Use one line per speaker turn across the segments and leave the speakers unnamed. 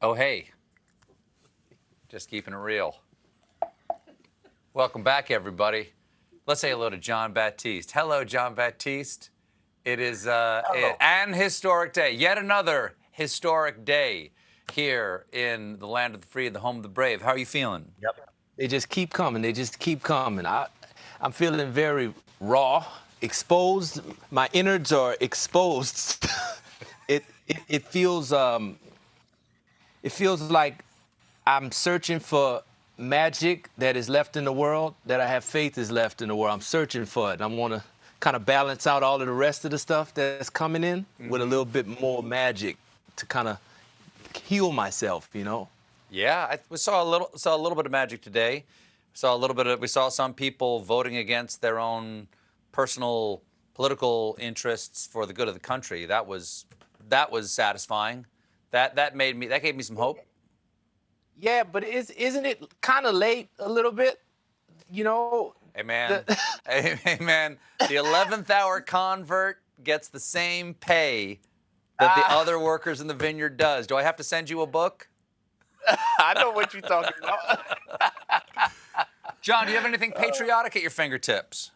Oh, hey. Just keeping it real. Welcome back, everybody. Let's say hello to John Baptiste. Hello, John Baptiste. It is an historic day, yet another historic day here in the land of the free and the home of the brave. How are you feeling?
Yep. They just keep coming. They just keep coming. I'm feeling very raw, exposed. My innards are exposed. It feels like I'm searching for magic that is left in the world, that I have faith is left in the world. I'm searching for it. I want to kind of balance out all of the rest of the stuff that's coming in with a little bit more magic to kind of heal myself, you know?
Yeah, we saw a little bit of magic today. We saw some people voting against their own personal political interests for the good of the country. That was satisfying. That gave me some hope.
Yeah, but isn't it kind of late a little bit? You know?
Hey, man. Hey, man. The 11th hour convert gets the same pay that the other workers in the vineyard does. Do I have to send you a book?
I know what you're talking about.
John, do you have anything patriotic at your fingertips?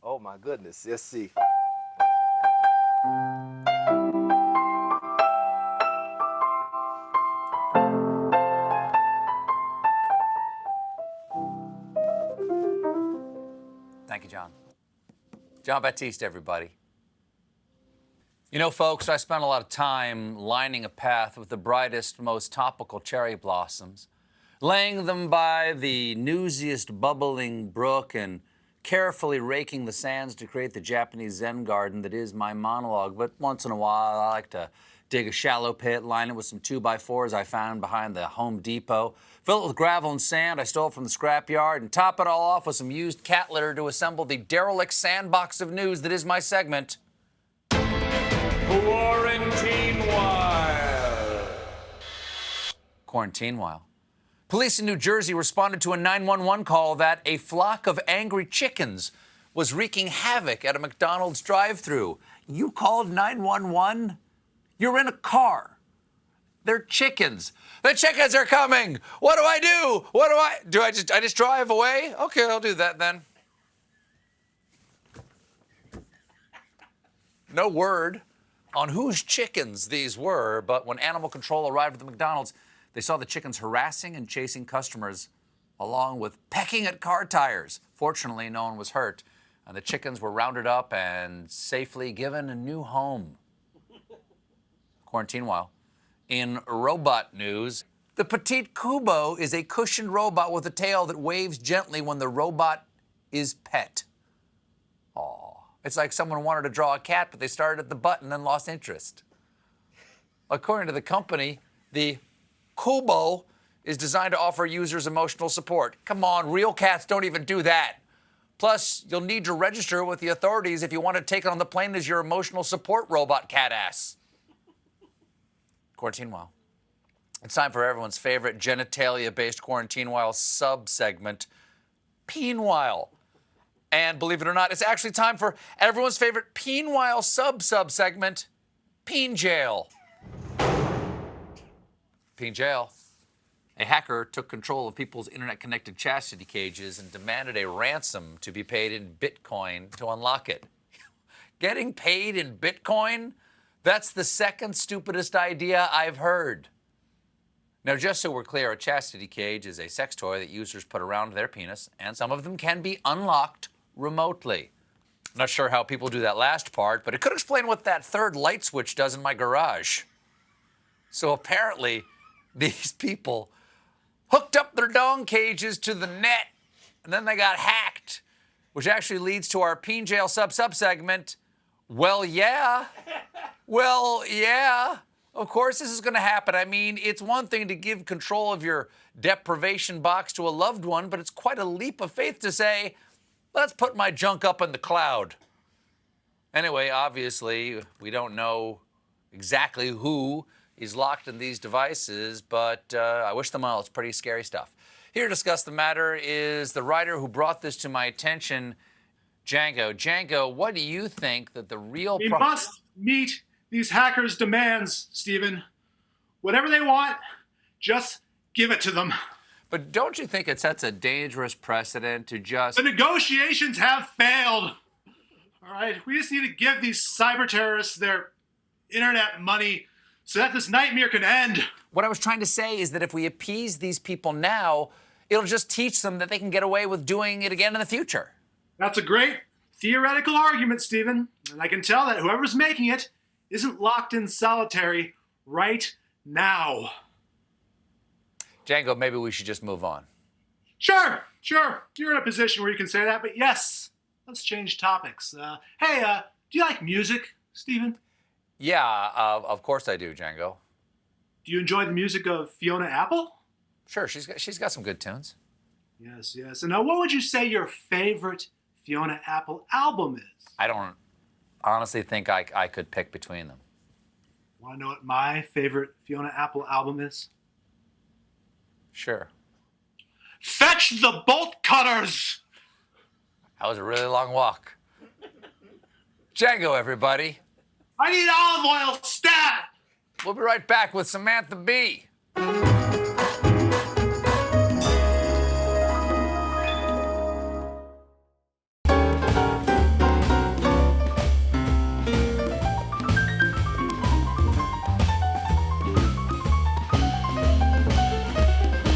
Oh, my goodness. Let's see.
Thank you, John. John Baptiste, everybody. You know, folks, I spent a lot of time lining a path with the brightest, most topical cherry blossoms, laying them by the newsiest bubbling brook and carefully raking the sands to create the Japanese Zen garden that is my monologue. But once in a while, I like to dig a shallow pit, line it with some 2x4s I found behind the Home Depot, fill it with gravel and sand I stole from the scrapyard, and top it all off with some used cat litter to assemble the derelict sandbox of news that is my segment, Quarantinewhile. Quarantinewhile. Police in New Jersey responded to a 911 call that a flock of angry chickens was wreaking havoc at a McDonald's drive-thru. You called 911? You're in a car. They're chickens. The chickens are coming. What do I do? I just drive away? Okay, I'll do that then. No word on whose chickens these were, but when animal control arrived at the McDonald's, they saw the chickens harassing and chasing customers, along with pecking at car tires. Fortunately, no one was hurt, and the chickens were rounded up and safely given a new home. Quarantinewhile. In robot news, the Petite Kubo is a cushioned robot with a tail that waves gently when the robot is pet. Aw. It's like someone wanted to draw a cat, but they started at the butt and then lost interest. According to the company, the Kubo is designed to offer users emotional support. Come on, real cats don't even do that. Plus, you'll need to register with the authorities if you want to take it on the plane as your emotional support robot cat ass. Quarantinewhile. It's time for everyone's favorite genitalia-based Quarantinewhile sub-segment, Peenwhile. And believe it or not, it's actually time for everyone's favorite Peenwhile sub-segment, Peen Jail. Peen Jail. A hacker took control of people's internet-connected chastity cages and demanded a ransom to be paid in Bitcoin to unlock it. Getting paid in Bitcoin? That's the second stupidest idea I've heard. Now, just so we're clear, a chastity cage is a sex toy that users put around their penis, and some of them can be unlocked remotely. Not sure how people do that last part, but it could explain what that third light switch does in my garage. So apparently, these people hooked up their dong cages to the net, and then they got hacked, which actually leads to our Peen Jail sub-segment. Well, yeah. Of course this is going to happen. I mean, it's one thing to give control of your deprivation box to a loved one, but it's quite a leap of faith to say, let's put my junk up in the cloud. Anyway, obviously, we don't know exactly who is locked in these devices, but I wish them well. It's pretty scary stuff. Here to discuss the matter is the writer who brought this to my attention, Django. Django, what do you think that the real
We must meet these hackers' demands, Stephen. whatever they want, just give it to them.
But don't you think it sets a dangerous precedent to just...
The negotiations have failed. All right, we just need to give these cyber terrorists their internet money so that this nightmare can end.
What I was trying to say is that if we appease these people now, it'll just teach them that they can get away with doing it again in the future.
That's a great theoretical argument, Stephen. And I can tell that whoever's making it isn't locked in solitary right now.
Django, maybe we should just move on.
Sure. You're in a position where you can say that, but yes, let's change topics. Hey, do you like music, Stephen?
Yeah, of course I do, Django.
Do you enjoy the music of Fiona Apple?
Sure, she's got some good tunes.
Yes. And what would you say your favorite Fiona Apple album is?
I don't honestly think I could pick between them.
Want to know what my favorite Fiona Apple album is?
Sure.
Fetch the Bolt Cutters!
That was a really long walk. Django, everybody.
I need olive oil stat!
We'll be right back with Samantha Bee.